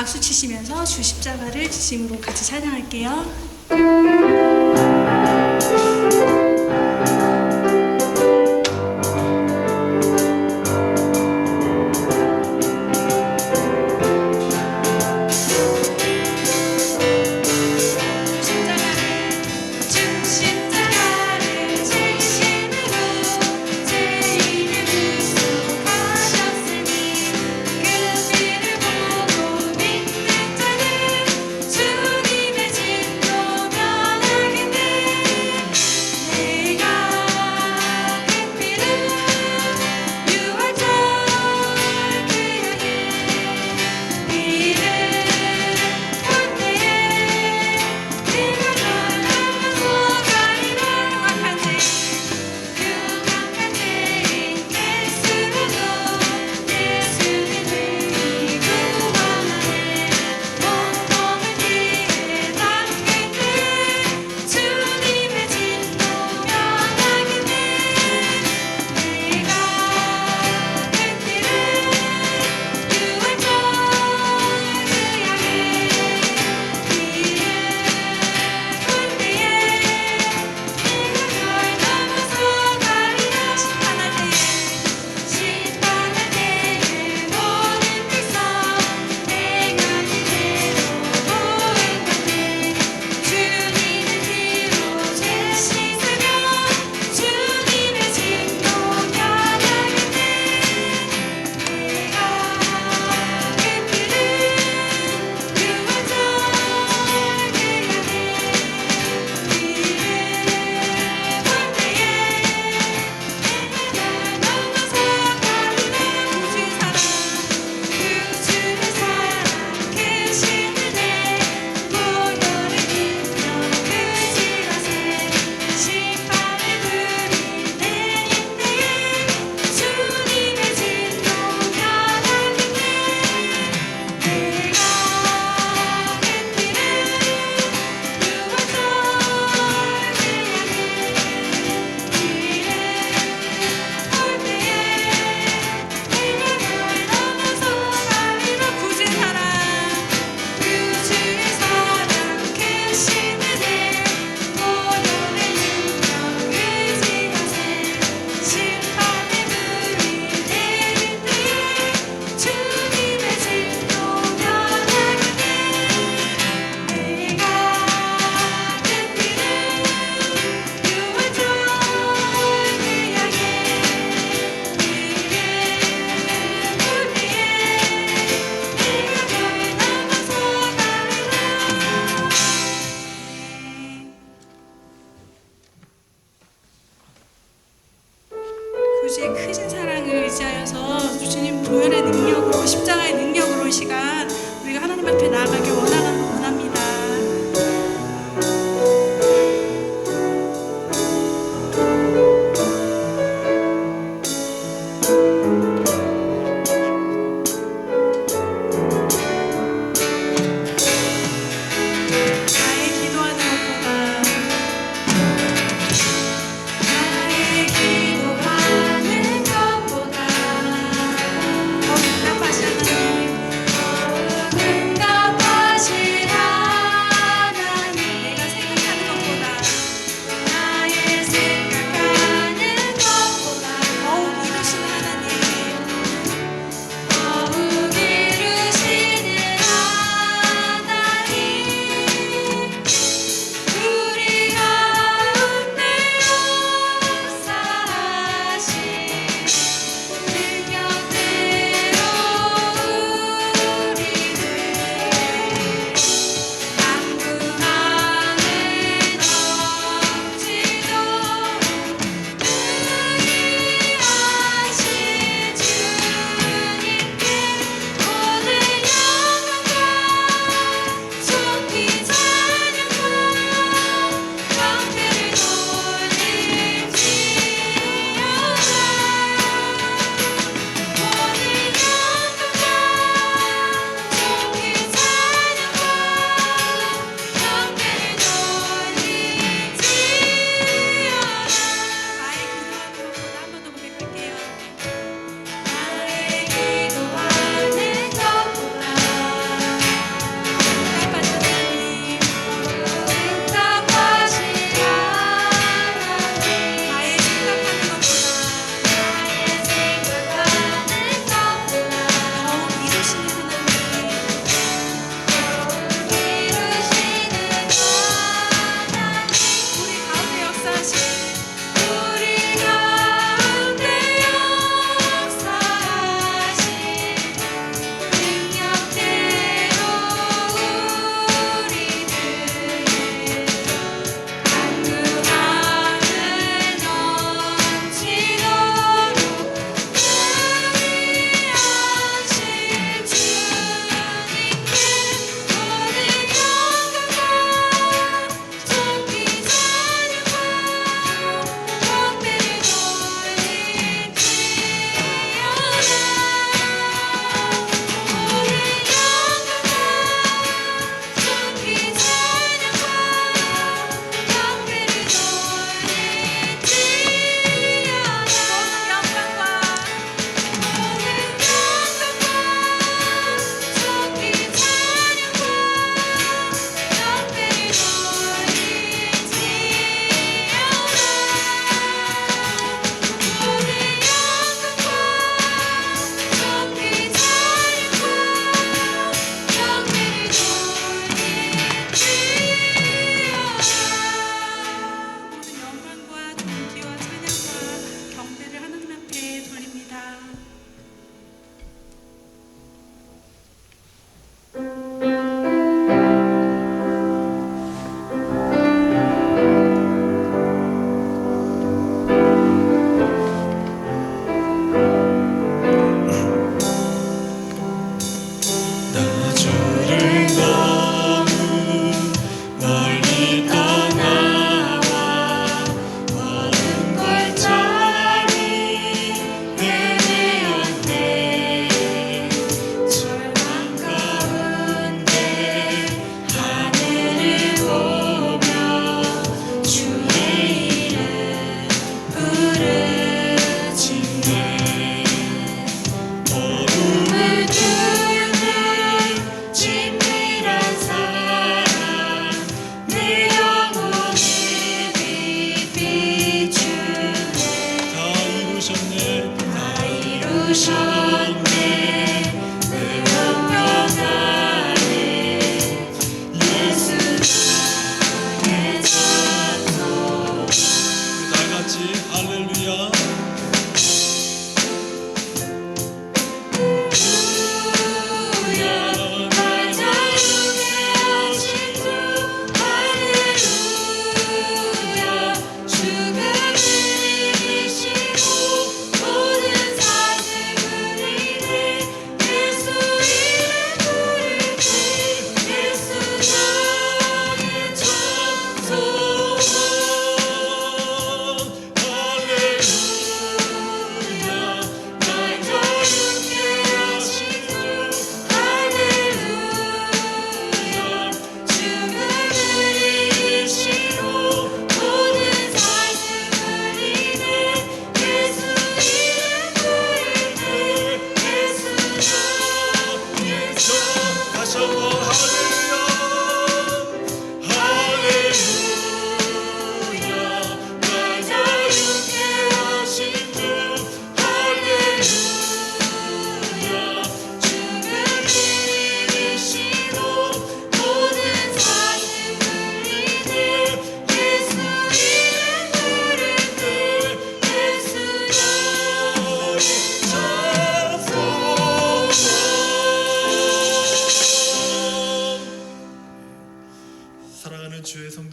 박수 치시면서 주 십자가를 진심으로 같이 찬양할게요. 구주의 크신 사랑을 의지하여서 주님 보혈의 능력으로 십자가의 능력으로 이 시간 우리가 하나님 앞에 나아가길 원합니다.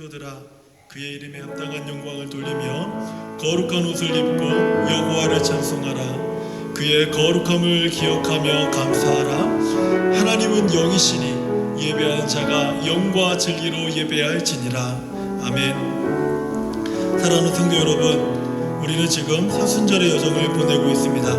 성도들아, 그의 이름에 합당한 영광을 돌리며 거룩한 옷을 입고 여호와를 찬송하라. 그의 거룩함을 기억하며 감사하라. 하나님은 영이시니 예배하는 자가 영과 진리로 예배할지니라. 아멘. 사랑하는 성도 여러분, 우리는 지금 사순절의 여정을 보내고 있습니다.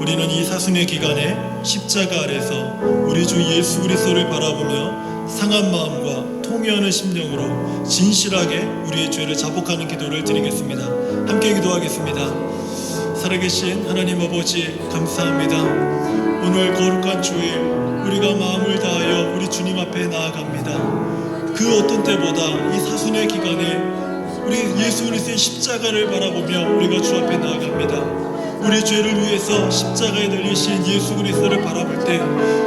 우리는 이 사순의 기간에 십자가 아래서 우리 주 예수 그리스도를 바라보며 상한 마음과 통회하는 심령으로 진실하게 우리의 죄를 자복하는 기도를 드리겠습니다. 함께 기도하겠습니다. 살아계신 하나님 아버지, 감사합니다. 오늘 거룩한 주일 우리가 마음을 다하여 우리 주님 앞에 나아갑니다. 그 어떤 때보다 이 사순의 기간에 우리 예수 그리스도의 십자가를 바라보며 우리가 주 앞에 나아갑니다. 우리 죄를 위해서 십자가에 달리신 예수 그리스도를 바라볼 때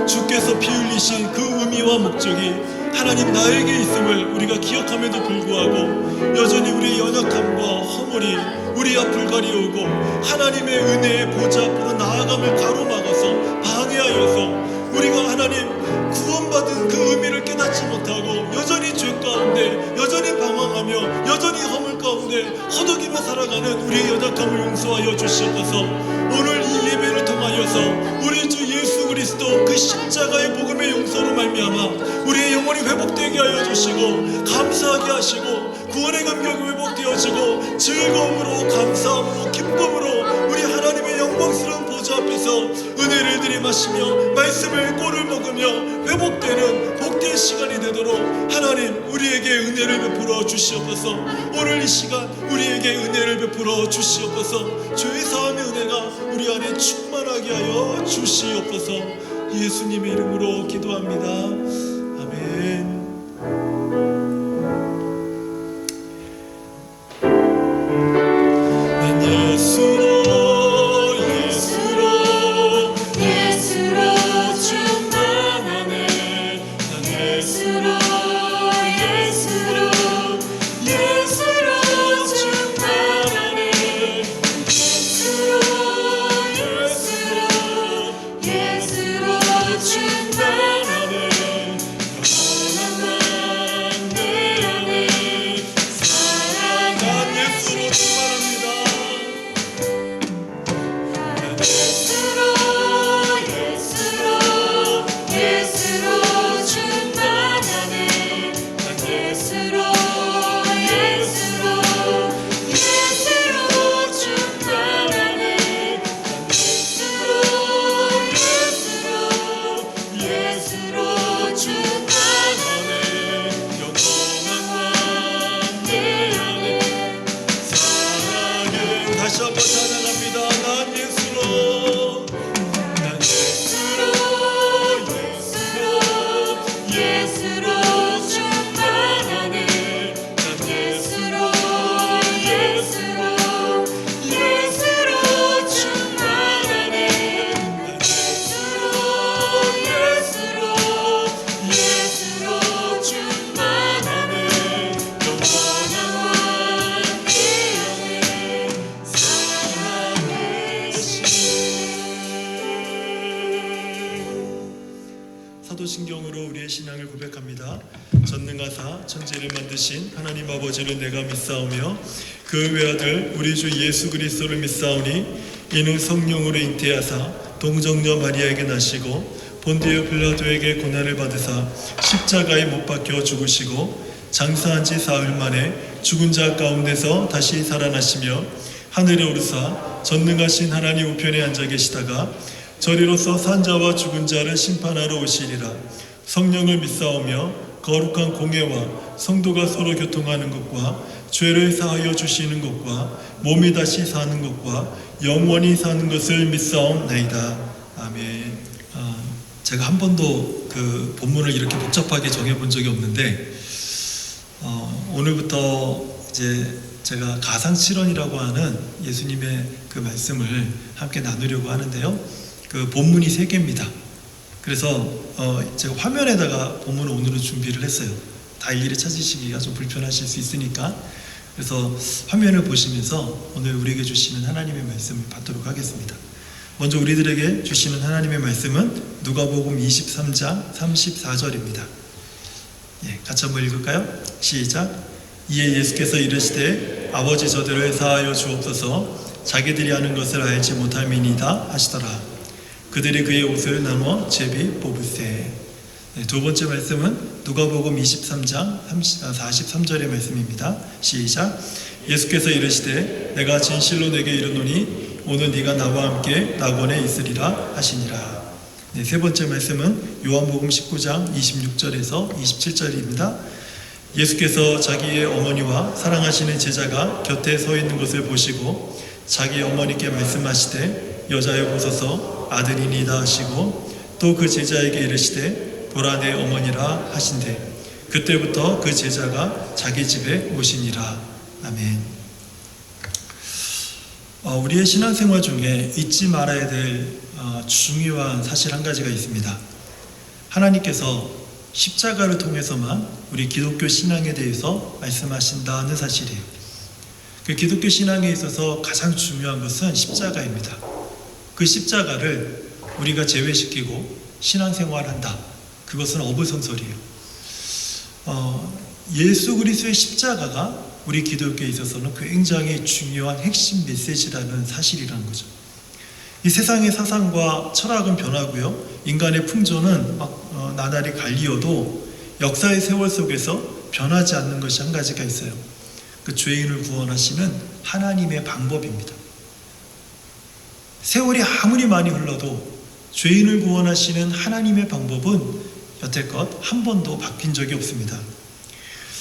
주께서 피 흘리신 그 의미와 목적이 하나님 나에게 있음을 우리가 기억함에도 불구하고 여전히 우리의 연약함과 허물이 우리 앞을 가리우고 하나님의 은혜의 보좌 앞으로 나아감을 가로막아서 방해하여서 우리가 하나님 구원받은 그 의미를 깨닫지 못하고 여전히 죄 가운데 여전히 방황하며 여전히 허물 가운데 허덕이며 살아가는 우리의 연약함을 용서하여 주시옵소서. 오늘 이 예배를 통하여서 우리 주 예수 그리스도 그 십자가의 복음의 용서로 말미암아 우리의 영혼이 회복되게 하여 주시고 감사하게 하시고 구원의 감격이 회복되어지고 즐거움으로 감사함으로 기쁨으로 우리 하나님의 영광스러운 보좌 앞에서 은혜를 들이마시며 말씀을 꼴을 먹으며 회복되는 복된 시간이 되도록 하나님 우리에게 은혜를 베풀어 주시옵소서. 오늘 이 시간 우리에게 은혜를 베풀어 주시옵소서. 죄사함의 은혜가 우리 안에 충만하게 하여 주시옵소서. 예수님의 이름으로 기도합니다. 아멘. 사도신경으로 우리의 신앙을 고백합니다. 전능하사 천지를 만드신 하나님 아버지를 내가 믿사오며 그 외아들 우리 주 예수 그리스도를 믿사오니 이는 성령으로 잉태하사 동정녀 마리아에게 나시고 본디오 빌라도에게 고난을 받으사 십자가에 못 박혀 죽으시고 장사한 지 사흘 만에 죽은 자 가운데서 다시 살아나시며 하늘에 오르사 전능하신 하나님 우편에 앉아 계시다가 저리로서 산자와 죽은 자를 심판하러 오시리라. 성령을 믿사오며 거룩한 공회와 성도가 서로 교통하는 것과 죄를 사하여 주시는 것과 몸이 다시 사는 것과 영원히 사는 것을 믿사옵나이다. 아멘. 제가 한 번도 그 본문을 이렇게 복잡하게 정해본 적이 없는데 오늘부터 이제 제가 가상칠언이라고 하는 예수님의 그 말씀을 함께 나누려고 하는데요. 그 본문이 3개입니다. 그래서 제가 화면에다가 본문을 오늘은 준비를 했어요. 다 일일이 찾으시기가 좀 불편하실 수 있으니까. 그래서 화면을 보시면서 오늘 우리에게 주시는 하나님의 말씀을 받도록 하겠습니다. 먼저 우리들에게 주시는 하나님의 말씀은 누가복음 23장 34절입니다. 같이 한번 읽을까요? 시작. 이에 예수께서 이르시되 아버지 저들을 사하여 주옵소서 자기들이 하는 것을 알지 못함이니이다 하시더라. 그들이 그의 옷을 나누어 제비 뽑으세. 두 번째 말씀은 누가복음 23장 43절의 말씀입니다. 시작. 예수께서 이르시되 내가 진실로 내게 이르노니 오늘 네가 나와 함께 낙원에 있으리라 하시니라. 세 번째 말씀은 요한복음 19장 26절에서 27절입니다. 예수께서 자기의 어머니와 사랑하시는 제자가 곁에 서 있는 것을 보시고 자기 어머니께 말씀하시되 여자여 보소서 아들이니이다 하시고 또 그 제자에게 이르시되 보라 내 어머니라 하신대 그때부터 그 제자가 자기 집에 오시니라. 아멘. 우리의 신앙생활 중에 잊지 말아야 될 중요한 사실 한 가지가 있습니다. 하나님께서 십자가를 통해서만 우리 기독교 신앙에 대해서 말씀하신다는 사실이에요. 그 기독교 신앙에 있어서 가장 중요한 것은 십자가입니다. 그 십자가를 우리가 제외시키고 신앙생활한다. 그것은 어불성설이에요. 예수 그리스도의 십자가가 우리 기독교에 있어서는 굉장히 중요한 핵심 메시지라는 사실이라는 거죠. 이 세상의 사상과 철학은 변하고요. 인간의 풍조는 나날이 갈리어도 역사의 세월 속에서 변하지 않는 것이 한 가지가 있어요. 그 죄인을 구원하시는 하나님의 방법입니다. 세월이 아무리 많이 흘러도 죄인을 구원하시는 하나님의 방법은 여태껏 한 번도 바뀐 적이 없습니다.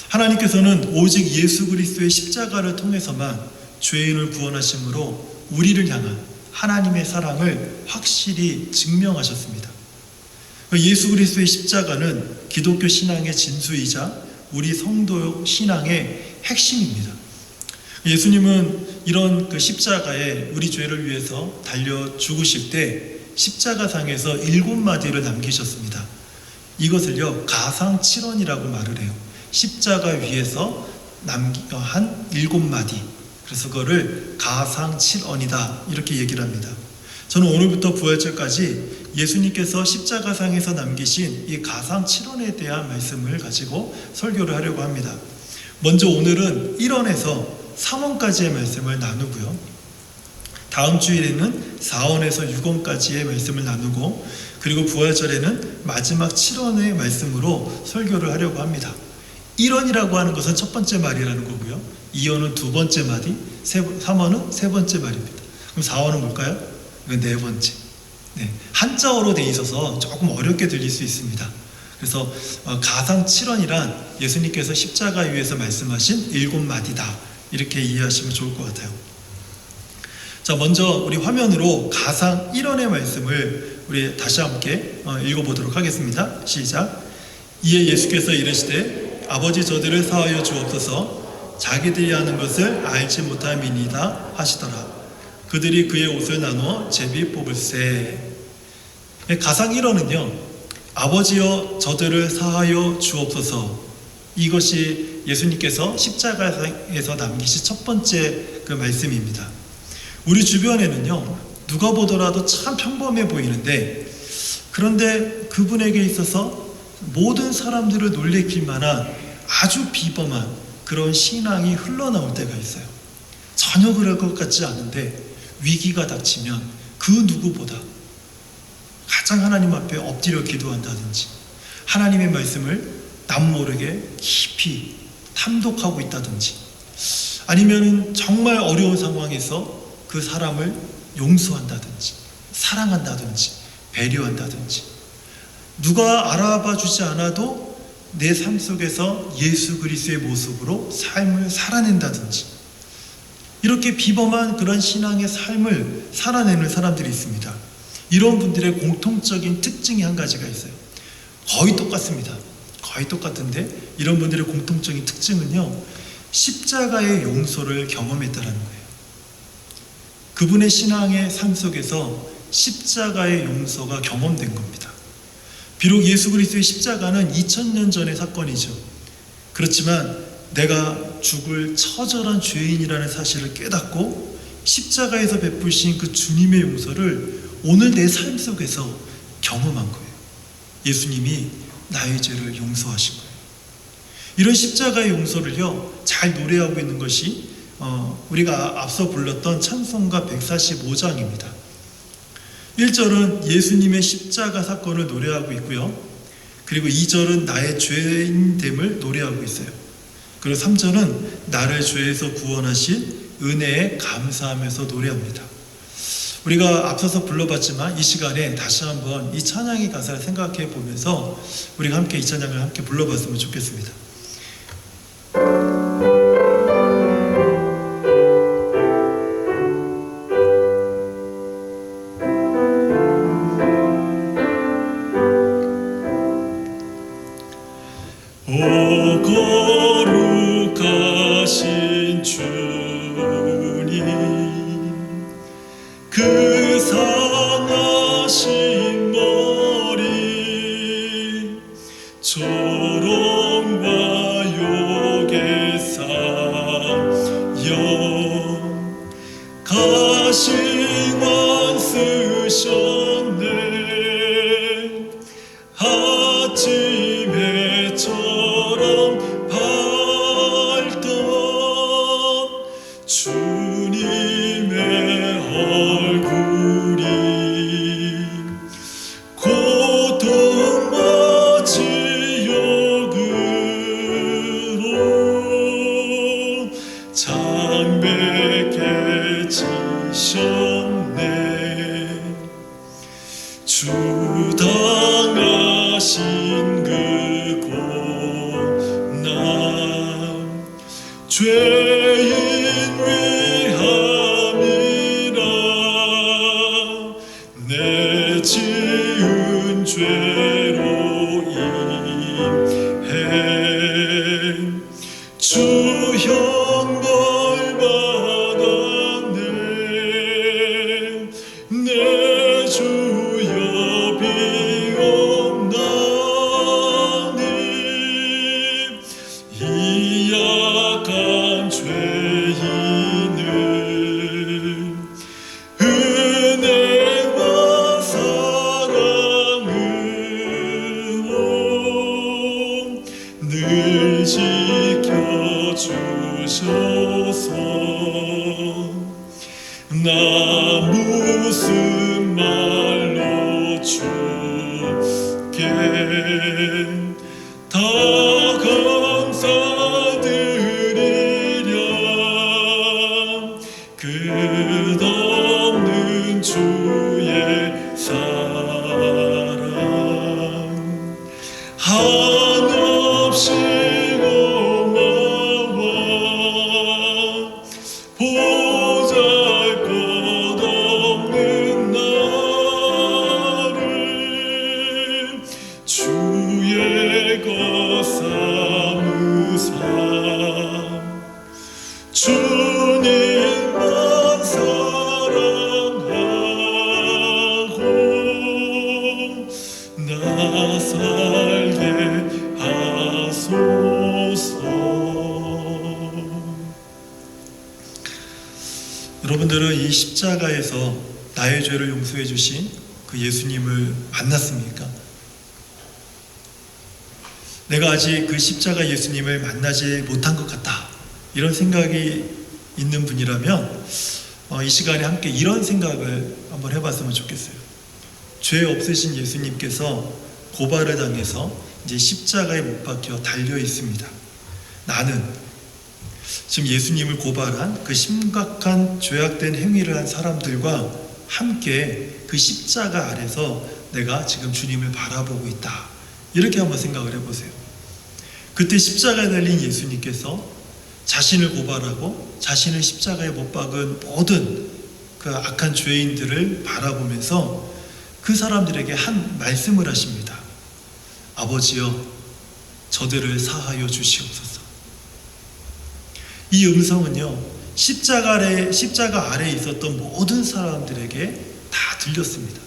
하나님께서는 오직 예수 그리스도의 십자가를 통해서만 죄인을 구원하심으로 우리를 향한 하나님의 사랑을 확실히 증명하셨습니다. 예수 그리스도의 십자가는 기독교 신앙의 진수이자 우리 성도 신앙의 핵심입니다. 예수님은 이런 그 십자가에 우리 죄를 위해서 달려 죽으실 때 십자가상에서 7마디를 남기셨습니다. 이것을요 가상 7언이라고 말을 해요. 십자가 위에서 한 7마디. 그래서 그거를 가상 7언이다 이렇게 얘기를 합니다. 저는 오늘부터 부활절까지 예수님께서 십자가상에서 남기신 이 가상 7언에 대한 말씀을 가지고 설교를 하려고 합니다. 먼저 오늘은 1언에서 3언까지의 말씀을 나누고요. 다음 주일에는 4언에서 6언까지의 말씀을 나누고 그리고 부활절에는 마지막 7언의 말씀으로 설교를 하려고 합니다. 1언이라고 하는 것은 첫 번째 말이라는 거고요. 2언은 두 번째 말이, 3언은 세 번째 말입니다. 그럼 4언은 뭘까요? 이건 네 번째. 한자어로 돼 있어서 조금 어렵게 들릴 수 있습니다. 그래서 가상 7언이란 예수님께서 십자가 위에서 말씀하신 7마디다 이렇게 이해하시면 좋을 것 같아요. 자, 먼저 우리 화면으로 가상 1언의 말씀을 우리 다시 함께 읽어보도록 하겠습니다. 시작. 이에 예수께서 이르시되 아버지 저들을 사하여 주옵소서 자기들이 하는 것을 알지 못함이니이다 하시더라. 그들이 그의 옷을 나누어 제비 뽑을세. 가상 1언은요 아버지여 저들을 사하여 주옵소서, 이것이 예수님께서 십자가에서 남기신 첫 번째 그 말씀입니다. 우리 주변에는요 누가 보더라도 참 평범해 보이는데 그런데 그분에게 있어서 모든 사람들을 놀래킬 만한 아주 비범한 그런 신앙이 흘러나올 때가 있어요. 전혀 그럴 것 같지 않은데 위기가 닥치면 그 누구보다 가장 하나님 앞에 엎드려 기도한다든지 하나님의 말씀을 남모르게 깊이 탐독하고 있다든지 아니면 정말 어려운 상황에서 그 사람을 용서한다든지 사랑한다든지 배려한다든지 누가 알아봐 주지 않아도 내 삶 속에서 예수 그리스도의 모습으로 삶을 살아낸다든지 이렇게 비범한 그런 신앙의 삶을 살아내는 사람들이 있습니다. 이런 분들의 공통적인 특징이 한 가지가 있어요. 거의 똑같습니다. 거의 똑같은데 이런 분들의 공통적인 특징은요 십자가의 용서를 경험했다는 거예요. 그분의 신앙의 삶 속에서 십자가의 용서가 경험된 겁니다. 비록 예수 그리스도의 십자가는 2000년 전의 사건이죠. 그렇지만 내가 죽을 처절한 죄인이라는 사실을 깨닫고 십자가에서 베푸신 그 주님의 용서를 오늘 내 삶 속에서 경험한 거예요. 예수님이 나의 죄를 용서하신 거예요. 이런 십자가의 용서를요 잘 잘 노래하고 있는 것이 우리가 앞서 불렀던 찬송가 145장입니다. 1절은 예수님의 십자가 사건을 노래하고 있고요. 그리고 2절은 나의 죄인됨을 노래하고 있어요. 그리고 3절은 나를 죄에서 구원하신 은혜에 감사하면서 노래합니다. 우리가 앞서서 불러봤지만 이 시간에 다시 한번 이 찬양의 가사를 생각해 보면서 우리가 함께 이 찬양을 함께 불러봤으면 좋겠습니다. 오 거룩하신 주님, 그 상하신 머리 조롱과 욕에 쌓여 가시관 쓰셨네. 아침 해처럼 밝던 주님의 얼굴이 고통과 지옥으로 장백해 지셨네. 주 당하신 그 고난 죄인 위함이라 내 지은 죄로 인해 주 형벌 받았네. 내 주여 비옵나니 이 약한 죄인을 은혜와 사랑으로 늘 지켜주셔서 나 무슨 말로 주께 다 감사드리랴. 끝없는 주의 사랑 한없이 고마워. 보잘것없는 나를 주의 것 삼으사 주님만 사랑하고 나 살게 하소서. 여러분들은 이 십자가에서 나의 죄를 용서해 주신 그 예수님을 만났습니까? 내가 아직 그 십자가 예수님을 만나지 못한 것 같다, 이런 생각이 있는 분이라면 이 시간에 함께 이런 생각을 한번 해봤으면 좋겠어요. 죄 없으신 예수님께서 고발을 당해서 이제 십자가에 못 박혀 달려 있습니다. 나는 지금 예수님을 고발한 그 심각한 죄악된 행위를 한 사람들과 함께 그 십자가 아래서 내가 지금 주님을 바라보고 있다, 이렇게 한번 생각을 해보세요. 그때 십자가에 달린 예수님께서 자신을 고발하고 자신을 십자가에 못 박은 모든 그 악한 죄인들을 바라보면서 그 사람들에게 한 말씀을 하십니다. 아버지여, 저들을 사하여 주시옵소서. 이 음성은요, 십자가 아래에 있었던 모든 사람들에게 다 들렸습니다.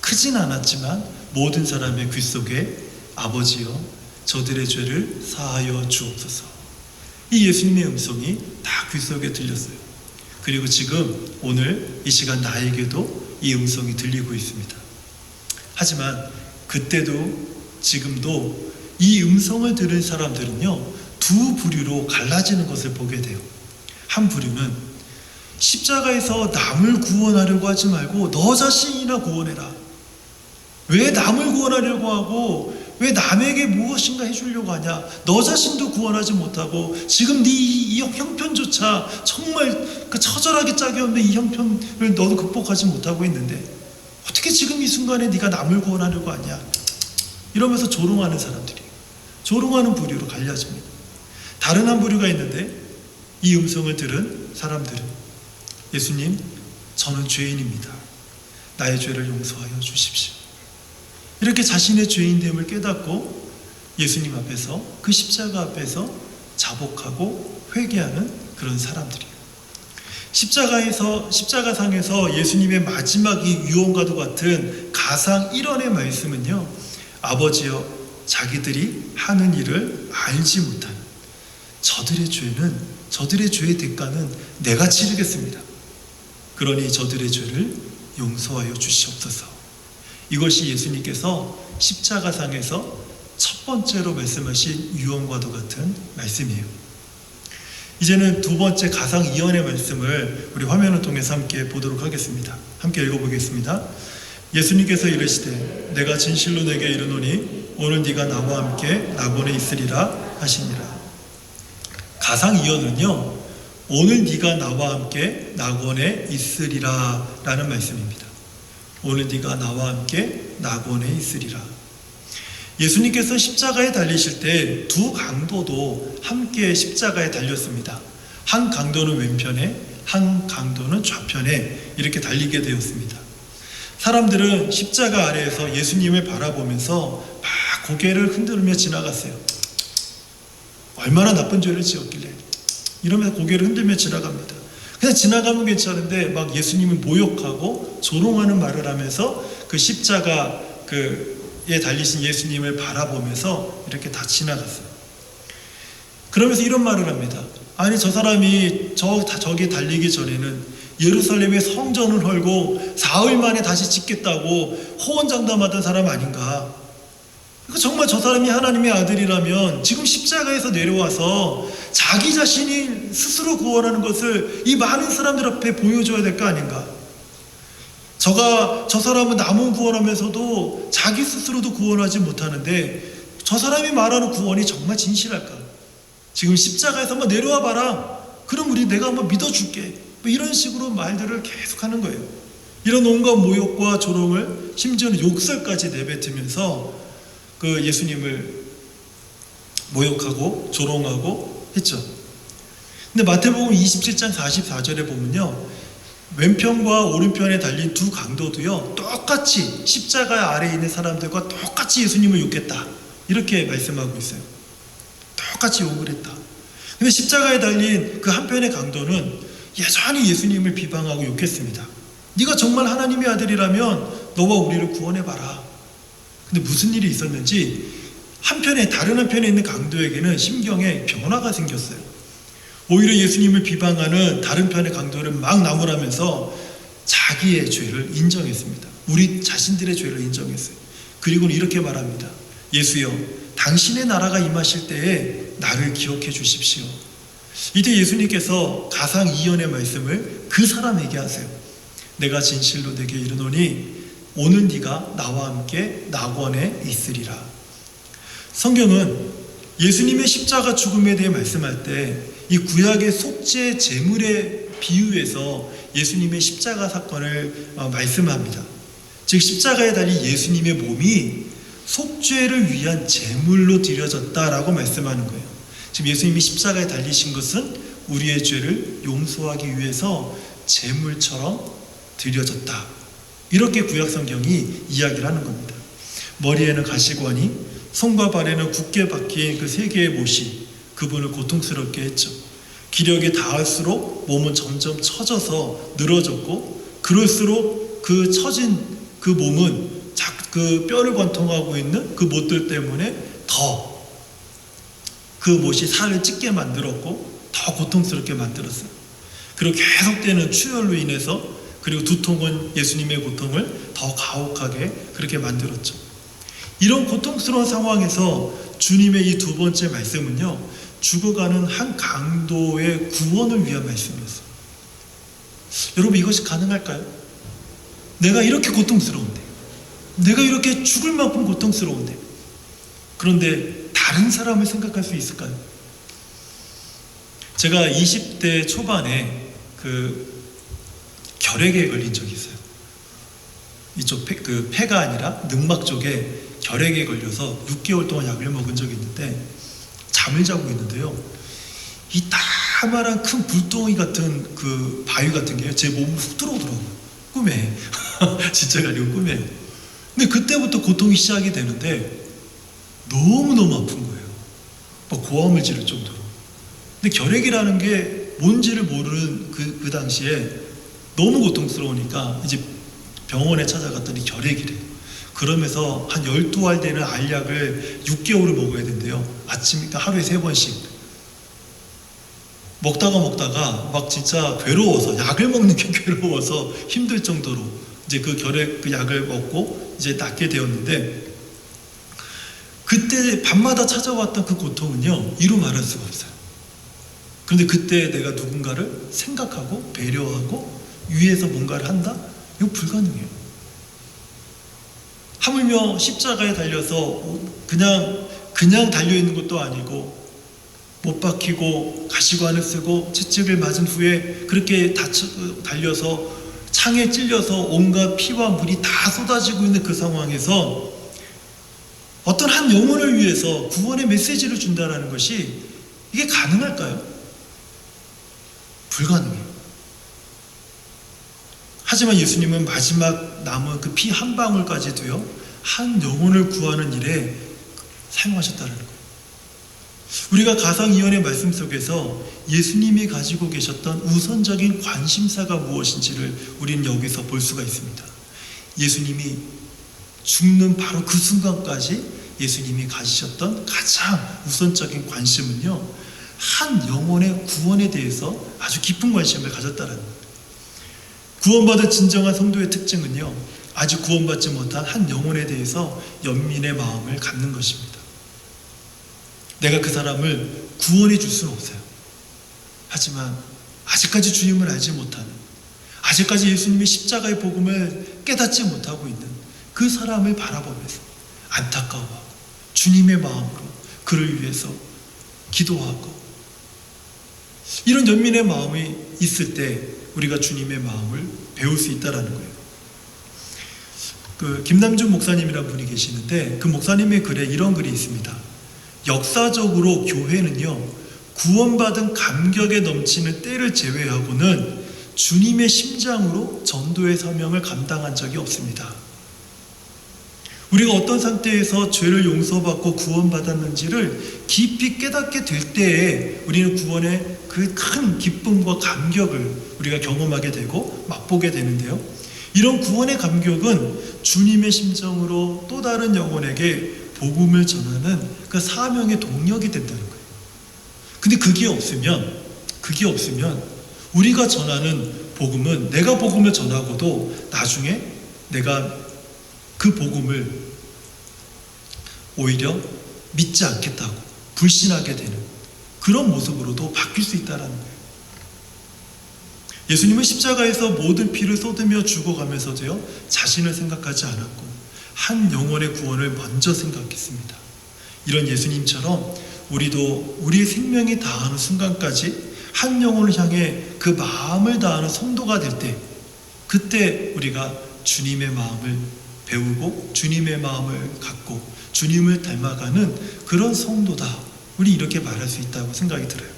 크진 않았지만 모든 사람의 귀 속에 아버지여, 저들의 죄를 사하여 주옵소서. 이 예수님의 음성이 다 귀 속에 들렸어요. 그리고 지금 오늘 이 시간 나에게도 이 음성이 들리고 있습니다. 하지만 그때도 지금도 이 음성을 들은 사람들은요, 두 부류로 갈라지는 것을 보게 돼요. 한 부류는 십자가에서 남을 구원하려고 하지 말고 너 자신이나 구원해라. 왜 남을 구원하려고 하고 왜 남에게 무엇인가 해주려고 하냐? 너 자신도 구원하지 못하고 지금 이 형편조차 정말 그 처절하게 짝이 없는 이 형편을 너도 극복하지 못하고 있는데 어떻게 지금 이 순간에 네가 남을 구원하려고 하냐? 이러면서 조롱하는 사람들이에요. 조롱하는 부류로 갈려집니다. 다른 한 부류가 있는데 이 음성을 들은 사람들은 예수님, 저는 죄인입니다. 나의 죄를 용서하여 주십시오. 이렇게 자신의 죄인됨을 깨닫고 예수님 앞에서 그 십자가 앞에서 자복하고 회개하는 그런 사람들이에요. 십자가상에서 예수님의 마지막 이 유언과도 같은 가상 1원의 말씀은요, 아버지여 자기들이 하는 일을 알지 못한 저들의 죄의 대가는 내가 치르겠습니다. 그러니 저들의 죄를 용서하여 주시옵소서. 이것이 예수님께서 십자가상에서 첫 번째로 말씀하신 유언과도 같은 말씀이에요. 이제는 두 번째 가상 2원의 말씀을 우리 화면을 통해서 함께 보도록 하겠습니다. 함께 읽어보겠습니다. 예수님께서 이르시되 내가 진실로 내게 이르노니 오늘 네가 나와 함께 낙원에 있으리라 하시니라. 가상 2원은요, 오늘 네가 나와 함께 낙원에 있으리라 라는 말씀입니다. 오늘 네가 나와 함께 낙원에 있으리라. 예수님께서 십자가에 달리실 때 두 강도도 함께 십자가에 달렸습니다. 한 강도는 왼편에, 한 강도는 좌편에 이렇게 달리게 되었습니다. 사람들은 십자가 아래에서 예수님을 바라보면서 막 고개를 흔들며 지나갔어요. 얼마나 나쁜 죄를 지었길래 이러면서 고개를 흔들며 지나갑니다. 그냥 지나가면 괜찮은데 막 예수님을 모욕하고 조롱하는 말을 하면서 그 십자가에 달리신 예수님을 바라보면서 이렇게 다 지나갔어요. 그러면서 이런 말을 합니다. 아니 저 사람이 저기 달리기 전에는 예루살렘의 성전을 헐고 사흘 만에 다시 짓겠다고 호언장담하던 사람 아닌가? 정말 저 사람이 하나님의 아들이라면 지금 십자가에서 내려와서 자기 자신이 스스로 구원하는 것을 이 많은 사람들 앞에 보여줘야 될 거 아닌가? 저 사람은 남은 구원하면서도 자기 스스로도 구원하지 못하는데 저 사람이 말하는 구원이 정말 진실할까? 지금 십자가에서 한번 내려와 봐라. 그럼 내가 한번 믿어줄게. 이런 식으로 말들을 계속하는 거예요. 이런 온갖 모욕과 조롱을 심지어는 욕설까지 내뱉으면서 그 예수님을 모욕하고 조롱하고 했죠. 근데 마태복음 27장 44절에 보면요, 왼편과 오른편에 달린 두 강도도요 똑같이 십자가 아래에 있는 사람들과 똑같이 예수님을 욕했다 이렇게 말씀하고 있어요. 똑같이 욕을 했다. 근데 십자가에 달린 그 한편의 강도는 여전히 예수님을 비방하고 욕했습니다. 네가 정말 하나님의 아들이라면 너와 우리를 구원해봐라. 근데 무슨 일이 있었는지 다른 한편에 있는 강도에게는 심경에 변화가 생겼어요. 오히려 예수님을 비방하는 다른 편의 강도를 막 나무라면서 자기의 죄를 인정했습니다. 우리 자신들의 죄를 인정했어요. 그리고는 이렇게 말합니다. 예수여, 당신의 나라가 임하실 때에 나를 기억해 주십시오. 이때 예수님께서 가상 2원의 말씀을 그 사람에게 하세요. 내가 진실로 내게 이르노니 오늘 네가 나와 함께 낙원에 있으리라. 성경은 예수님의 십자가 죽음에 대해 말씀할 때 이 구약의 속죄 제물에 비유해서 예수님의 십자가 사건을 말씀합니다. 즉 십자가에 달린 예수님의 몸이 속죄를 위한 제물로 드려졌다라고 말씀하는 거예요. 지금 예수님이 십자가에 달리신 것은 우리의 죄를 용서하기 위해서 제물처럼 드려졌다. 이렇게 구약 성경이 이야기를 하는 겁니다. 머리에는 가시관이, 손과 발에는 굳게 박힌 그 세 개의 못이 그분을 고통스럽게 했죠. 기력이 닿을수록 몸은 점점 처져서 늘어졌고, 그럴수록 그 처진 그 몸은 그 뼈를 관통하고 있는 그 못들 때문에 더 그 못이 살을 찢게 만들었고 더 고통스럽게 만들었어요. 그리고 계속되는 출혈로 인해서, 그리고 두통은 예수님의 고통을 더 가혹하게 그렇게 만들었죠. 이런 고통스러운 상황에서 주님의 이 두 번째 말씀은요, 죽어가는 한 강도의 구원을 위한 말씀이었어요. 여러분, 이것이 가능할까요? 내가 이렇게 고통스러운데, 내가 이렇게 죽을 만큼 고통스러운데, 그런데 다른 사람을 생각할 수 있을까요? 제가 20대 초반에 결핵에 걸린 적이 있어요. 이쪽 폐가 아니라 늑막 쪽에 결핵에 걸려서 6개월 동안 약을 먹은 적이 있는데, 잠을 자고 있는데요, 이 다만한 큰 불덩이 같은 그 바위 같은 게요, 제 몸을 훅 들어오더라고요. 꿈에. 진짜가 아니고 꿈에. 근데 그때부터 고통이 시작이 되는데 너무너무 아픈 거예요. 막 고함을 지를 정도로. 근데 결핵이라는 게 뭔지를 모르는 그 당시에 너무 고통스러우니까 이제 병원에 찾아갔더니 결핵이래요. 그러면서 한 12알 되는 알약을 6개월을 먹어야 된대요. 그러니까 하루에 3번씩. 먹다가 막 진짜 괴로워서, 약을 먹는 게 괴로워서 힘들 정도로 이제 그 결핵 그 약을 먹고 이제 낫게 되었는데, 그때 밤마다 찾아왔던 그 고통은요, 이루 말할 수가 없어요. 그런데 그때 내가 누군가를 생각하고 배려하고 위해서 뭔가를 한다? 이거 불가능해요. 하물며 십자가에 달려서 그냥 달려있는 것도 아니고, 못 박히고 가시관을 쓰고 채찍을 맞은 후에 그렇게 달려서 창에 찔려서 온갖 피와 물이 다 쏟아지고 있는 그 상황에서 어떤 한 영혼을 위해서 구원의 메시지를 준다는 것이, 이게 가능할까요? 불가능해요. 하지만 예수님은 마지막 남은 그 피 한 방울까지도요, 한 영혼을 구하는 일에 사용하셨다는 거예요. 우리가 가상이언의 말씀 속에서 예수님이 가지고 계셨던 우선적인 관심사가 무엇인지를 우리는 여기서 볼 수가 있습니다. 예수님이 죽는 바로 그 순간까지 예수님이 가지셨던 가장 우선적인 관심은요, 한 영혼의 구원에 대해서 아주 깊은 관심을 가졌다는 거예요. 구원받은 진정한 성도의 특징은요, 아직 구원받지 못한 한 영혼에 대해서 연민의 마음을 갖는 것입니다. 내가 그 사람을 구원해 줄 수는 없어요. 하지만 아직까지 주님을 알지 못하는, 아직까지 예수님의 십자가의 복음을 깨닫지 못하고 있는 그 사람을 바라보면서 안타까워하고 주님의 마음으로 그를 위해서 기도하고, 이런 연민의 마음이 있을 때 우리가 주님의 마음을 배울 수 있다는 거예요. 김남준 목사님이라는 분이 계시는데, 그 목사님의 글에 이런 글이 있습니다. 역사적으로 교회는요, 구원받은 감격에 넘치는 때를 제외하고는 주님의 심장으로 전도의 사명을 감당한 적이 없습니다. 우리가 어떤 상태에서 죄를 용서받고 구원받았는지를 깊이 깨닫게 될 때에 우리는 구원의 그 큰 기쁨과 감격을 우리가 경험하게 되고 맛보게 되는데요, 이런 구원의 감격은 주님의 심정으로 또 다른 영혼에게 복음을 전하는 그 사명의 동력이 된다는 거예요. 근데 그게 없으면 우리가 전하는 복음은, 내가 복음을 전하고도 나중에 내가 그 복음을 오히려 믿지 않겠다고 불신하게 되는 그런 모습으로도 바뀔 수 있다는 거예요. 예수님은 십자가에서 모든 피를 쏟으며 죽어가면서도요, 자신을 생각하지 않았고 한 영혼의 구원을 먼저 생각했습니다. 이런 예수님처럼 우리도 우리의 생명이 다하는 순간까지 한 영혼을 향해 그 마음을 다하는 성도가 될 때, 그때 우리가 주님의 마음을 배우고 주님의 마음을 갖고 주님을 닮아가는 그런 성도다, 우리 이렇게 말할 수 있다고 생각이 들어요.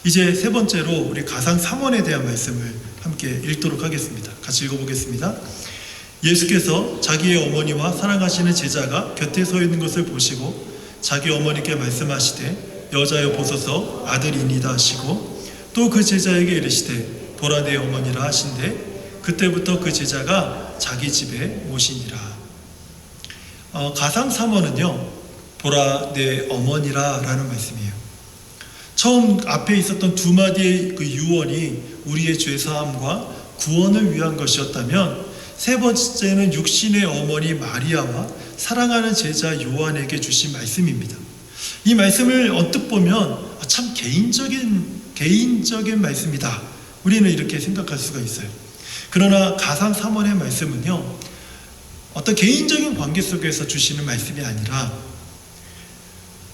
이제 세 번째로 우리 가상 3원에 대한 말씀을 함께 읽도록 하겠습니다. 같이 읽어보겠습니다. 예수께서 자기의 어머니와 사랑하시는 제자가 곁에 서 있는 것을 보시고 자기 어머니께 말씀하시되 여자여 보소서 아들이니이다 하시고, 또 그 제자에게 이르시되 보라 내 어머니라 하신대 그때부터 그 제자가 자기 집에 모시니라. 가상 3원은요, 보라 내 어머니라 라는 말씀이에요. 처음 앞에 있었던 두 마디의 그 유언이 우리의 죄사함과 구원을 위한 것이었다면, 세 번째는 육신의 어머니 마리아와 사랑하는 제자 요한에게 주신 말씀입니다. 이 말씀을 언뜻 보면 참 개인적인 말씀이다. 우리는 이렇게 생각할 수가 있어요. 그러나 가상 3원의 말씀은요, 어떤 개인적인 관계 속에서 주시는 말씀이 아니라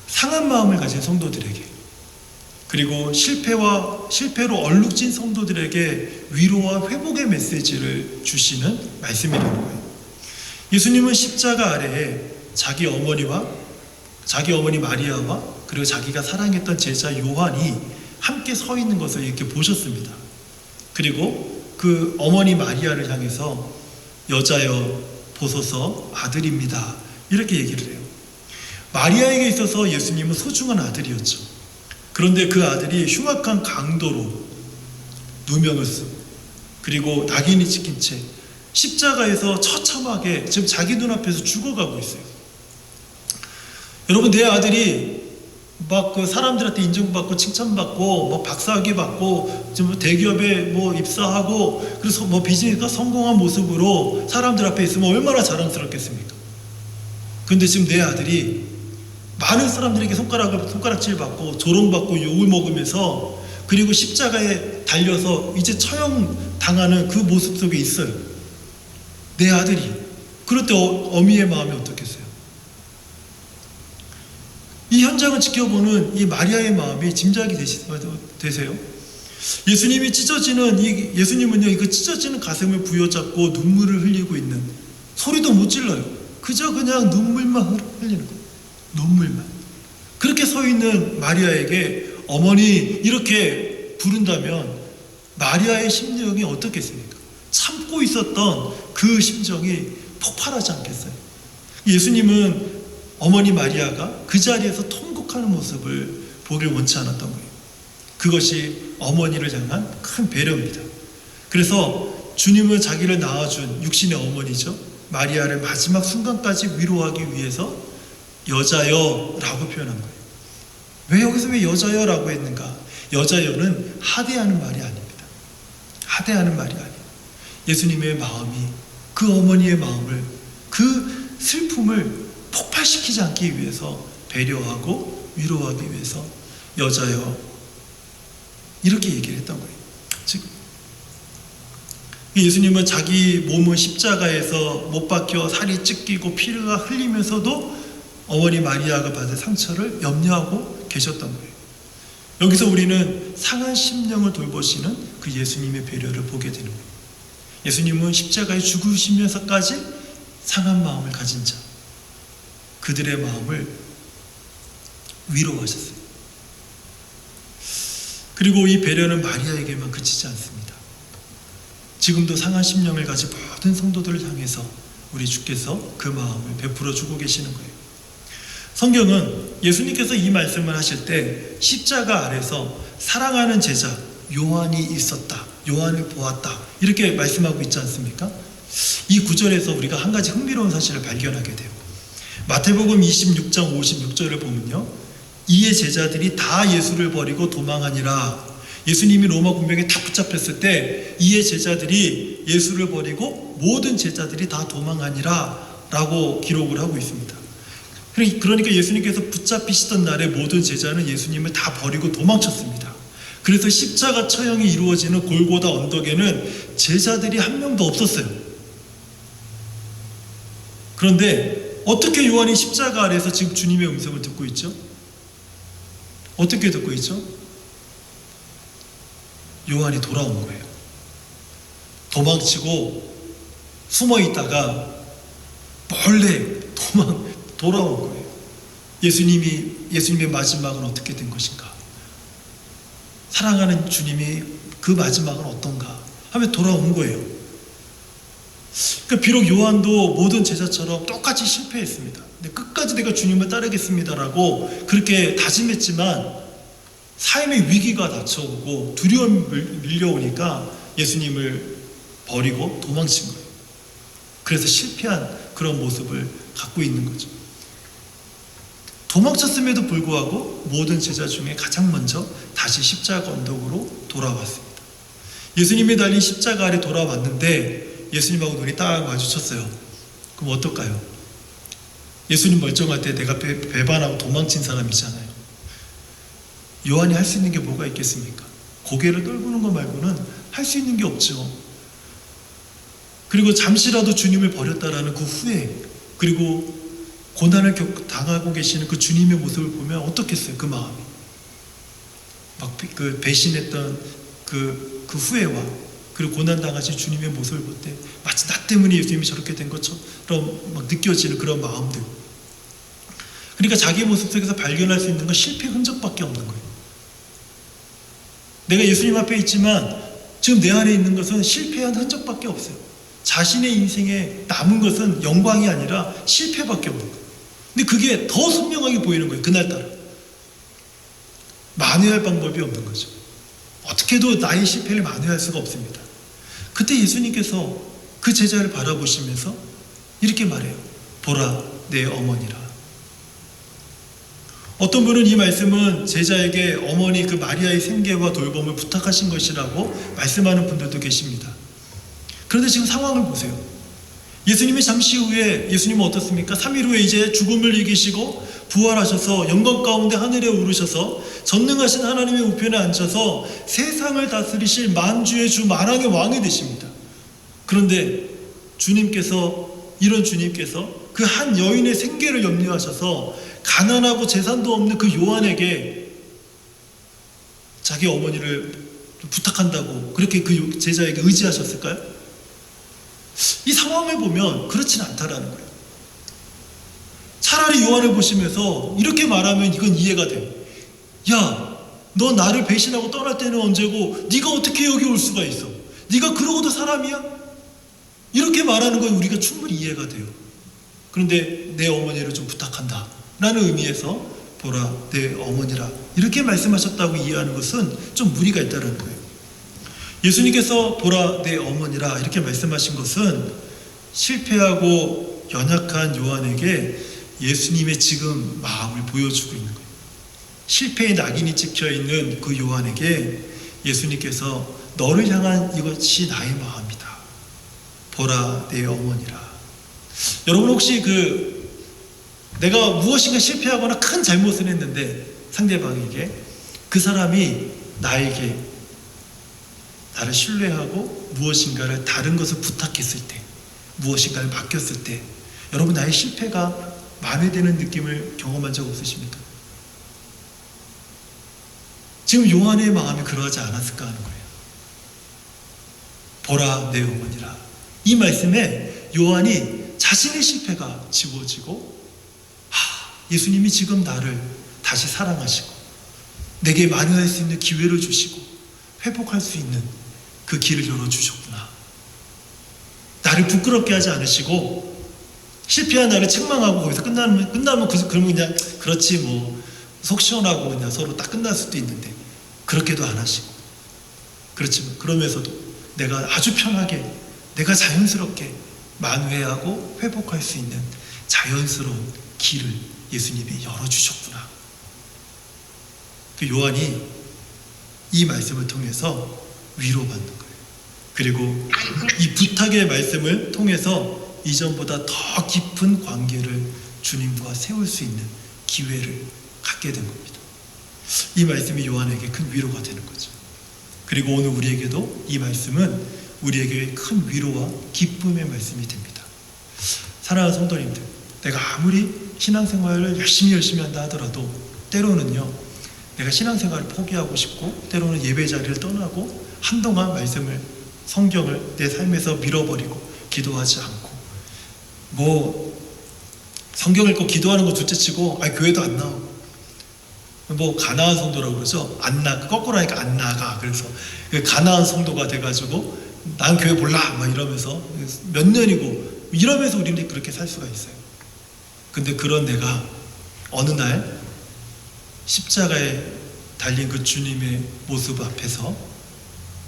상한 마음을 가진 성도들에게, 그리고 실패로 얼룩진 성도들에게 위로와 회복의 메시지를 주시는 말씀이라는 거예요. 예수님은 십자가 아래에 자기 어머니 마리아와 그리고 자기가 사랑했던 제자 요한이 함께 서 있는 것을 이렇게 보셨습니다. 그리고 그 어머니 마리아를 향해서 여자여 보소서 아들입니다, 이렇게 얘기를 해요. 마리아에게 있어서 예수님은 소중한 아들이었죠. 그런데 그 아들이 흉악한 강도로 누명을 쓰고 그리고 낙인이 찍힌 채 십자가에서 처참하게 지금 자기 눈앞에서 죽어가고 있어요. 여러분, 내 아들이 막 그 사람들한테 인정받고 칭찬받고 뭐 박사학위 받고 지금 대기업에 뭐 입사하고 그래서 뭐 비즈니스가 성공한 모습으로 사람들 앞에 있으면 얼마나 자랑스럽겠습니까? 그런데 지금 내 아들이 많은 사람들에게 손가락질 받고 조롱받고 욕을 먹으면서 그리고 십자가에 달려서 이제 처형당하는 그 모습 속에 있어요. 내 아들이. 그럴 때 어미의 마음이 어떻겠어요? 이 현장을 지켜보는 이 마리아의 마음이 짐작이 되세요? 예수님은요, 이거 찢어지는 가슴을 부여잡고 눈물을 흘리고 있는, 소리도 못 질러요. 그저 그냥 눈물만 흘리는 거예요. 눈물만. 그렇게 서 있는 마리아에게 어머니 이렇게 부른다면 마리아의 심정이 어떻겠습니까? 참고 있었던 그 심정이 폭발하지 않겠어요? 예수님은 어머니 마리아가 그 자리에서 통곡하는 모습을 보길 원치 않았던 거예요. 그것이 어머니를 향한 큰 배려입니다. 그래서 주님은 자기를 낳아준 육신의 어머니죠, 마리아를 마지막 순간까지 위로하기 위해서 여자여 라고 표현한 거예요. 왜 여자여 라고 했는가? 여자여는 하대하는 말이 아닙니다. 하대하는 말이 아니에요. 예수님의 마음이 그 어머니의 마음을, 그 슬픔을 폭발시키지 않기 위해서 배려하고 위로하기 위해서 여자여 이렇게 얘기를 했던 거예요. 즉 예수님은 자기 몸은 십자가에서 못 박혀 살이 찢기고 피가 흘리면서도 어머니 마리아가 받은 상처를 염려하고 계셨던 거예요. 여기서 우리는 상한 심령을 돌보시는 그 예수님의 배려를 보게 되는 거예요. 예수님은 십자가에 죽으시면서까지 상한 마음을 가진 자, 그들의 마음을 위로하셨어요. 그리고 이 배려는 마리아에게만 그치지 않습니다. 지금도 상한 심령을 가진 모든 성도들을 향해서 우리 주께서 그 마음을 베풀어 주고 계시는 거예요. 성경은 예수님께서 이 말씀을 하실 때 십자가 아래서 사랑하는 제자 요한이 있었다, 요한을 보았다, 이렇게 말씀하고 있지 않습니까? 이 구절에서 우리가 한 가지 흥미로운 사실을 발견하게 돼요. 마태복음 26장 56절을 보면요, 이에 제자들이 다 예수를 버리고 도망하니라. 예수님이 로마 군병에 다 붙잡혔을 때 이에 제자들이 예수를 버리고 모든 제자들이 다 도망하니라 라고 기록을 하고 있습니다. 그러니까 예수님께서 붙잡히시던 날에 모든 제자는 예수님을 다 버리고 도망쳤습니다. 그래서 십자가 처형이 이루어지는 골고다 언덕에는 제자들이 한 명도 없었어요. 그런데 어떻게 요한이 십자가 아래에서 지금 주님의 음성을 듣고 있죠? 어떻게 듣고 있죠? 요한이 돌아온 거예요. 도망치고 숨어 있다가 몰래 돌아온 거예요. 예수님의 마지막은 어떻게 된 것인가? 사랑하는 주님이 그 마지막은 어떤가? 하며 돌아온 거예요. 그러니까 비록 요한도 모든 제자처럼 똑같이 실패했습니다. 근데 끝까지 내가 주님을 따르겠습니다라고 그렇게 다짐했지만 삶의 위기가 닥쳐오고 두려움이 밀려오니까 예수님을 버리고 도망친 거예요. 그래서 실패한 그런 모습을 갖고 있는 거죠. 도망쳤음에도 불구하고 모든 제자 중에 가장 먼저 다시 십자가 언덕으로 돌아왔습니다. 예수님이 달린 십자가 아래 돌아왔는데 예수님하고 눈이 딱 마주쳤어요. 그럼 어떨까요? 예수님 멀쩡할 때 내가 배반하고 도망친 사람이잖아요. 요한이 할 수 있는 게 뭐가 있겠습니까? 고개를 떨구는 것 말고는 할 수 있는 게 없죠. 그리고 잠시라도 주님을 버렸다라는 그 후회, 그리고 고난을 당하고 계시는 그 주님의 모습을 보면 어떻겠어요? 그 마음이 막 그 배신했던 그 후회와 그리고 고난 당하신 주님의 모습을 볼 때 마치 나 때문에 예수님이 저렇게 된 것처럼 막 느껴지는 그런 마음들. 그러니까 자기 모습 속에서 발견할 수 있는 건 실패 흔적밖에 없는 거예요. 내가 예수님 앞에 있지만 지금 내 안에 있는 것은 실패한 흔적밖에 없어요. 자신의 인생에 남은 것은 영광이 아니라 실패밖에 없는 거예요. 근데 그게 더 선명하게 보이는 거예요. 그날따라 만회할 방법이 없는 거죠. 어떻게 해도 나의 실패를 만회할 수가 없습니다. 그때 예수님께서 그 제자를 바라보시면서 이렇게 말해요. 보라 내 어머니라. 어떤 분은 이 말씀은 제자에게 어머니 그 마리아의 생계와 돌봄을 부탁하신 것이라고 말씀하는 분들도 계십니다. 그런데 지금 상황을 보세요. 예수님이 잠시 후에, 예수님은 어떻습니까? 3일 후에 이제 죽음을 이기시고 부활하셔서 영광 가운데 하늘에 오르셔서 전능하신 하나님의 우편에 앉아서 세상을 다스리실 만주의 주 만왕의 왕이 되십니다. 그런데 이런 주님께서 그 한 여인의 생계를 염려하셔서 가난하고 재산도 없는 그 요한에게 자기 어머니를 부탁한다고 그렇게 그 제자에게 의지하셨을까요? 이 상황을 보면 그렇진 않다라는 거예요. 차라리 요한을 보시면서 이렇게 말하면 이건 이해가 돼요. 야, 너 나를 배신하고 떠날 때는 언제고 네가 어떻게 여기 올 수가 있어? 네가 그러고도 사람이야? 이렇게 말하는 건 우리가 충분히 이해가 돼요. 그런데 내 어머니를 좀 부탁한다 라는 의미에서 보라 내 어머니라 이렇게 말씀하셨다고 이해하는 것은 좀 무리가 있다는 거예요. 예수님께서 보라 내 어머니라 이렇게 말씀하신 것은 실패하고 연약한 요한에게 예수님의 지금 마음을 보여주고 있는 거예요. 실패의 낙인이 찍혀있는 그 요한에게 예수님께서 너를 향한 이것이 나의 마음이다. 보라 내 어머니라. 여러분 혹시 내가 무엇인가 실패하거나 큰 잘못을 했는데 상대방에게 그 사람이 나를 신뢰하고 무엇인가를 다른 것을 부탁했을 때, 무엇인가를 맡겼을 때 여러분 나의 실패가 만회되는 느낌을 경험한 적 없으십니까? 지금 요한의 마음이 그러하지 않았을까 하는 거예요. 보라 내 어머니라. 이 말씀에 요한이 자신의 실패가 지워지고 예수님이 지금 나를 다시 사랑하시고 내게 만회할 수 있는 기회를 주시고 회복할 수 있는 그 길을 열어주셨구나. 나를 부끄럽게 하지 않으시고 실패한 나를 책망하고 거기서 끝나면 그러면 그냥 그렇지 뭐 속 시원하고 그냥 서로 딱 끝날 수도 있는데 그렇게도 안 하시고 그렇지만 그러면서도 내가 아주 편하게 내가 자연스럽게 만회하고 회복할 수 있는 자연스러운 길을 예수님이 열어주셨구나. 그 요한이 이 말씀을 통해서 위로받는 거예요. 그리고 이 부탁의 말씀을 통해서 이전보다 더 깊은 관계를 주님과 세울 수 있는 기회를 갖게 된 겁니다. 이 말씀이 요한에게 큰 위로가 되는 거죠. 그리고 오늘 우리에게도 이 말씀은 우리에게 큰 위로와 기쁨의 말씀이 됩니다. 사랑하는 성도님들, 내가 아무리 신앙생활을 열심히 한다 하더라도 때로는요 내가 신앙생활을 포기하고 싶고 때로는 예배 자리를 떠나고 한동안 성경을 내 삶에서 밀어버리고 기도하지 않고 성경을 읽고 기도하는 거 둘째치고 교회도 안 나오고 가나안 성도라고 그러죠. 거꾸로 하니까 안 나가. 그래서 가나안 성도가 돼가지고 난 교회 몰라 막 이러면서 몇 년이고 이러면서 우리는 그렇게 살 수가 있어요. 근데 그런 내가 어느 날 십자가에 달린 그 주님의 모습 앞에서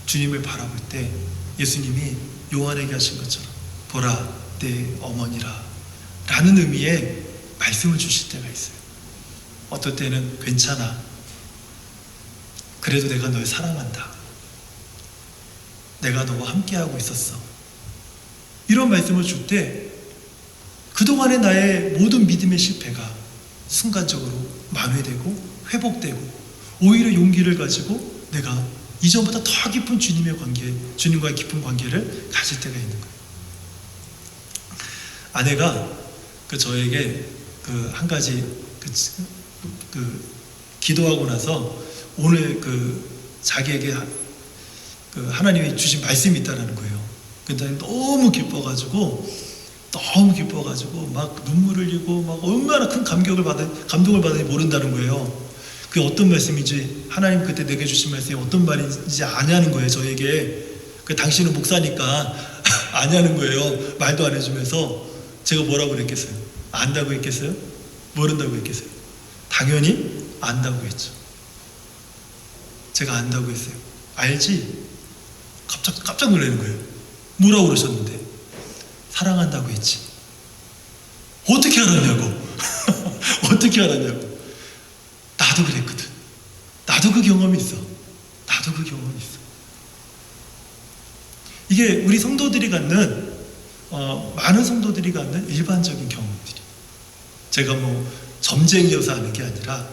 주님을 바라볼 때 예수님이 요한에게 하신 것처럼 보라 내 어머니라 라는 의미의 말씀을 주실 때가 있어요. 어떨 때는 괜찮아. 그래도 내가 널 사랑한다. 내가 너와 함께하고 있었어. 이런 말씀을 줄 때 그 그동안의 나의 모든 믿음의 실패가 순간적으로 만회되고 회복되고 오히려 용기를 가지고 내가 이전보다 더 깊은 주님의 관계, 주님과의 깊은 관계를 가질 때가 있는 거예요. 아내가 저에게 한 가지 기도하고 나서 오늘 자기에게 하나님이 주신 말씀이 있다라는 거예요. 근데 너무 기뻐가지고 막 눈물을 흘리고 막 얼마나 큰 감동을 받은지 모른다는 거예요. 그게 어떤 말씀인지, 하나님 그때 내게 주신 말씀이 어떤 말인지 아냐는 거예요, 저에게. 당신은 목사니까 아냐는 거예요. 말도 안 해주면서. 제가 뭐라고 그랬겠어요? 안다고 했겠어요? 모른다고 했겠어요? 당연히 안다고 했죠. 제가 안다고 했어요. 알지? 깜짝 놀라는 거예요. 뭐라고 그러셨는데? 사랑한다고 했지. 어떻게 알았냐고. 어떻게 알았냐고. 나도 그랬거든. 나도 그 경험이 있어. 이게 우리 성도들이 갖는 많은 성도들이 갖는 일반적인 경험들이. 제가 점쟁이여서 하는 게 아니라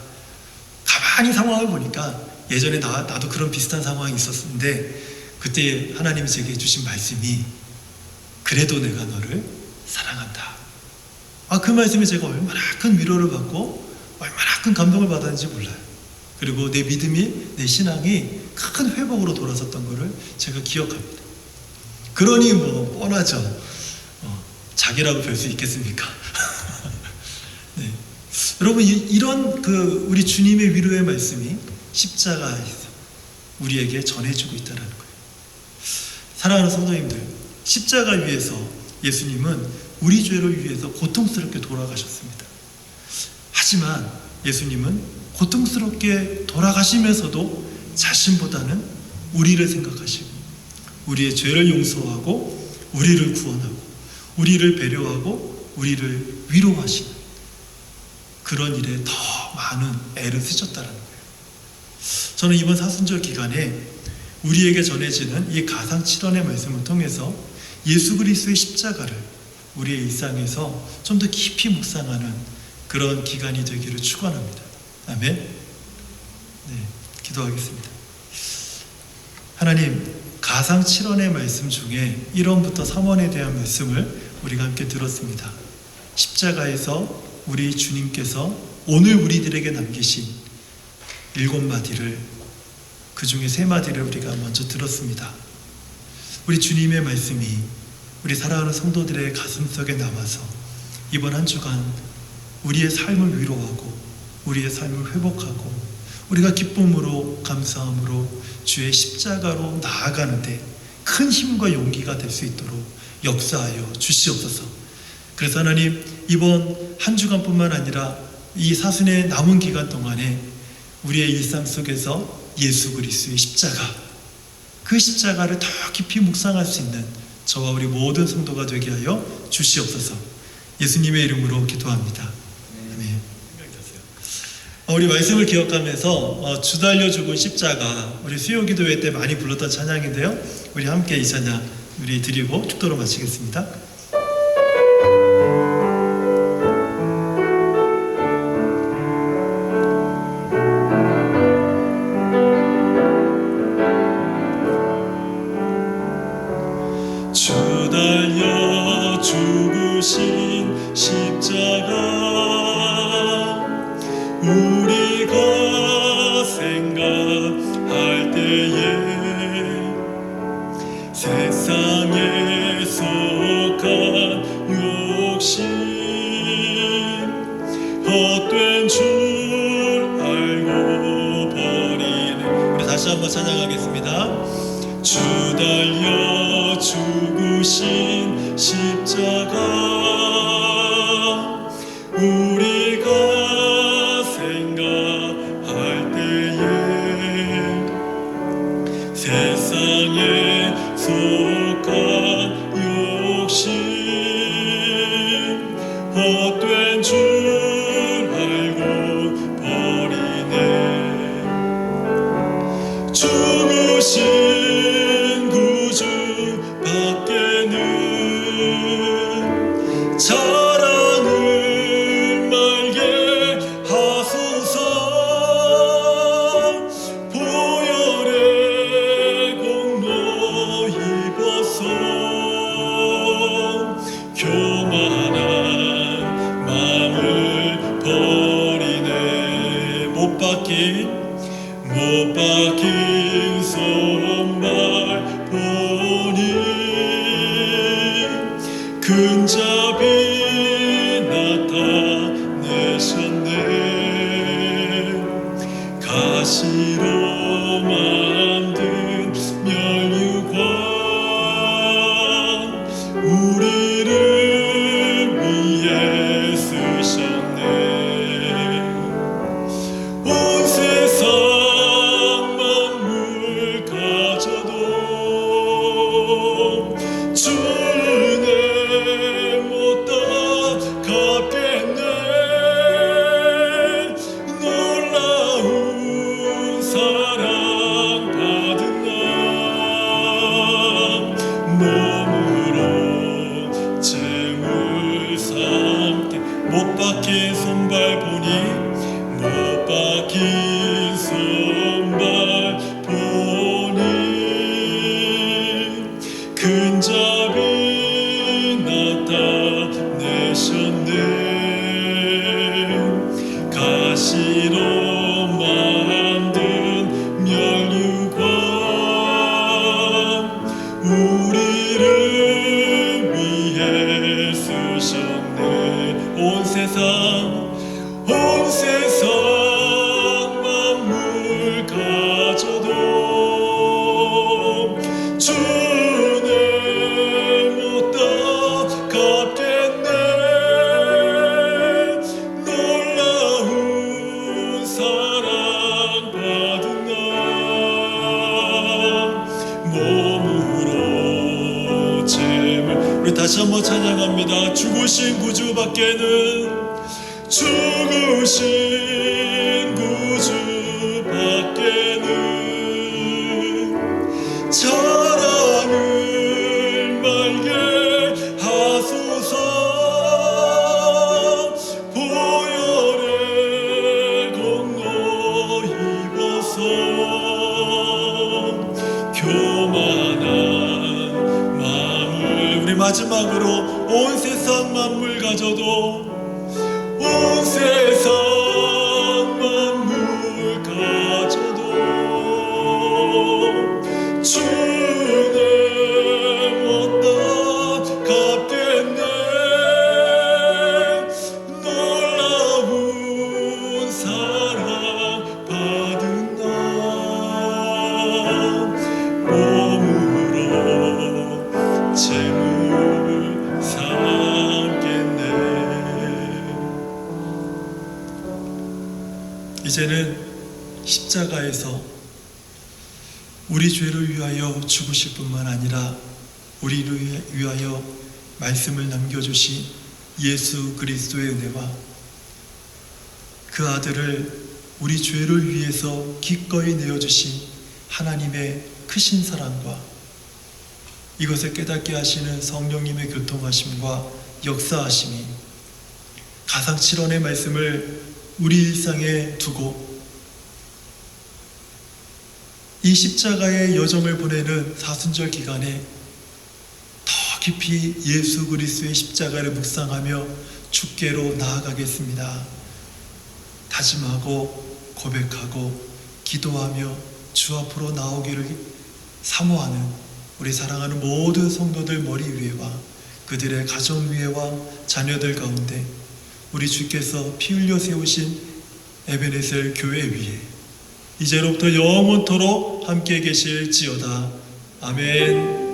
가만히 상황을 보니까 예전에 나도 그런 비슷한 상황이 있었는데 그때 하나님이 제게 주신 말씀이 그래도 내가 너를 사랑한다. 그 말씀에 제가 얼마나 큰 위로를 받고 얼마나 큰 감동을 받았는지 몰라요. 그리고 내 믿음이, 내 신앙이 큰 회복으로 돌아섰던 것을 제가 기억합니다. 그러니 뻔하죠. 자기라고 별 수 있겠습니까? 네. 여러분, 이런 우리 주님의 위로의 말씀이 십자가에서 우리에게 전해주고 있다는 거예요. 사랑하는 성도님들, 십자가 위에서 예수님은 우리 죄를 위해서 고통스럽게 돌아가셨습니다. 하지만 예수님은 고통스럽게 돌아가시면서도 자신보다는 우리를 생각하시고 우리의 죄를 용서하고 우리를 구원하고 우리를 배려하고 우리를 위로하시는 그런 일에 더 많은 애를 쓰셨다는 거예요. 저는 이번 사순절 기간에 우리에게 전해지는 이 가상칠언의 말씀을 통해서 예수 그리스도의 십자가를 우리의 일상에서 좀 더 깊이 묵상하는 그런 기간이 되기를 축원합니다. 아멘. 네, 기도하겠습니다. 하나님, 가상칠언의 말씀 중에 1원부터 3원에 대한 말씀을 우리가 함께 들었습니다. 십자가에서 우리 주님께서 오늘 우리들에게 남기신 7마디를, 그 중에 3마디를 우리가 먼저 들었습니다. 우리 주님의 말씀이 우리 사랑하는 성도들의 가슴속에 남아서 이번 한 주간 우리의 삶을 위로하고 우리의 삶을 회복하고 우리가 기쁨으로 감사함으로 주의 십자가로 나아가는데 큰 힘과 용기가 될 수 있도록 역사하여 주시옵소서. 그래서 하나님, 이번 한 주간뿐만 아니라 이 사순의 남은 기간 동안에 우리의 일상 속에서 예수 그리스도의 십자가, 그 십자가를 더 깊이 묵상할 수 있는 저와 우리 모든 성도가 되게 하여 주시옵소서. 예수님의 이름으로 기도합니다. 아멘. 우리 말씀을 기억하면서 주달려 죽은 십자가, 우리 수요기도회 때 많이 불렀던 찬양인데요, 우리 함께 이 찬양 우리 드리고 축도로 마치겠습니다. 주달려 죽으신 십자가, 우리가 생각할 때에 세상에 속한 욕심 헛된 줄 알고 버리네. 우리 다시 한번 찬양하겠습니다. 주달려 죽으신 십자가, 우리가 생각할 때에 세상에 속한 욕심 헛된 줄 알고 버리네. 죽으신 구주 밖에는 사랑 우리를 위해 쓰셨네. 온 세상 만물 가져도 주는 못다 갚겠네. 놀라운 사랑 받은 나 몸으로 재물. 우리 다시 한번 찬양합니다. 죽으신 구주 밖에는 자랑을 말게 하소서. 보혈의 공로 입어서 교만한 마음을. 우리 마지막으로 온 세상 만물 가져도 온 세상 만물 가져도 주는 못다 갚겠네. 놀라운 사랑 받은 나 몸으로 재물 삼겠네. 이제는 십자가에서 우리 죄를 위하여 죽으실 뿐만 아니라 우리를 위하여 말씀을 남겨주신 예수 그리스도의 은혜와 그 아들을 우리 죄를 위해서 기꺼이 내어주신 하나님의 크신 사랑과 이것을 깨닫게 하시는 성령님의 교통하심과 역사하심이 가상칠언의 말씀을 우리 일상에 두고 이 십자가의 여정을 보내는 사순절 기간에 더 깊이 예수 그리스도의 십자가를 묵상하며 주께로 나아가겠습니다. 다짐하고 고백하고 기도하며 주 앞으로 나오기를 사모하는 우리 사랑하는 모든 성도들 머리 위에와 그들의 가정 위에와 자녀들 가운데 우리 주께서 피 흘려 세우신 에베네셀 교회 위에 이제로부터 영원토록 함께 계실지어다. 아멘.